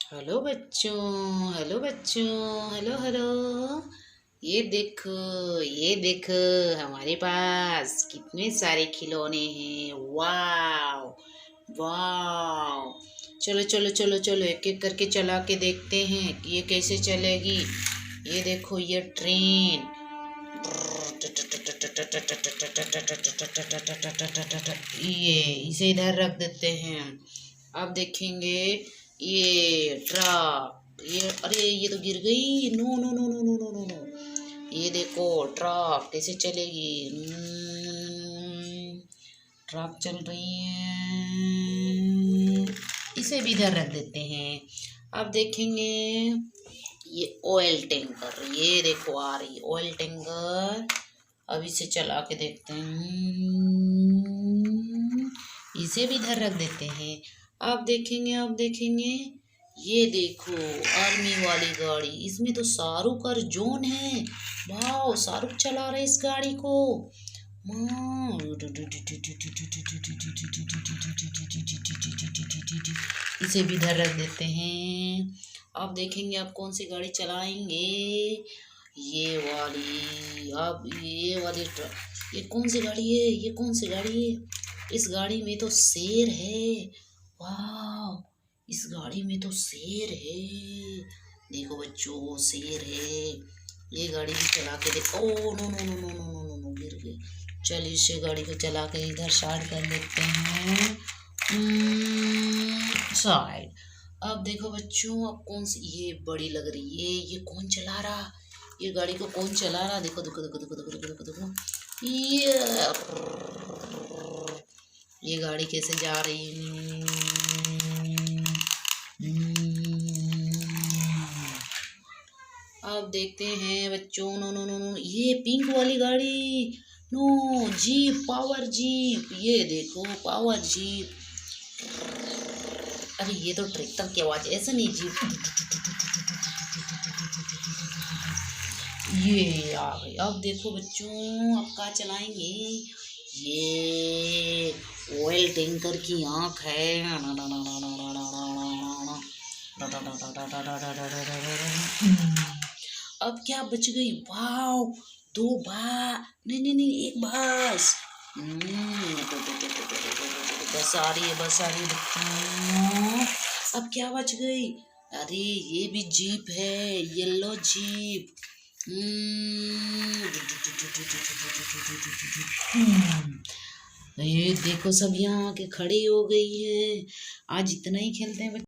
Hello बच्चों, hello बच्चों, hello hello. ये देखो हमारे पास कितने सारे खिलौने हैं। वाव वाव। चलो चलो चलो चलो, एक एक करके चला के देखते हैं कि ये कैसे चलेगी। ये देखो, ये ट्रेन। ये इसे इधर रख देते हैं। अब देखेंगे ये ट्रक। ये अरे ये तो गिर गई। No no no no no no no no. ये देखो ट्रक कैसे चलेगी। ट्रक चल रही है। इसे भी इधर रख देते हैं। अब देखेंगे ये ऑयल टैंकर। ये देखो आ रही ऑयल टैंकर। अब इसे चला के देखते हैं। इसे भी इधर रख देते हैं। अब देखेंगे ये देखो आर्मी वाली गाड़ी। इसमें तो शाहरुख और जॉन है। वाह, शाहरुख चला रहे इस गाड़ी को। इसे भी इधर रख देते हैं। अब देखेंगे आप कौन सी गाड़ी चलाएंगे। ये वाली। अब ये वाली ट्रक। ये कौन सी गाड़ी है, ये कौन सी गाड़ी है। इस गाड़ी में तो शेर है। वाह, इस गाड़ी में तो शेर है। देखो बच्चों, शेर है। ये गाड़ी भी चला के देखो। Oh no no no no no no no no, गिर गई। चलिए इसे गाड़ी को चला के इधर साइड कर लेते हैं। साइड। अब देखो बच्चों, अब कौन सी ये बड़ी लग रही है। ये कौन चला रहा, ये गाड़ी को कौन चला रहा। देखो देखो देखो देखो देखो देखो देखो देखो। ये गाड़ी कैसे जा रही है। अब देखते हैं बच्चों। नो नो नो नो, ये पिंक वाली गाड़ी। No, jeep, power jeep. ये देखो पावर जीप। अरे ये तो ट्रैक्टर की आवाज, ऐसे नहीं जीप। ये आ गई। अब देखो बच्चों, अब क्या चलाएंगे। ये ऑयल टैंकर की आंख है। अब क्या बच गई। वाव, दो नहीं नहीं नहीं, एक बस। बस आ रही है, बस आ रही है बच्चों। अब क्या बच गई। अरे ये भी जीप है, येलो जीप। ये देखो सब यहाँ आके खड़ी हो गई है। आज इतना ही खेलते हैं।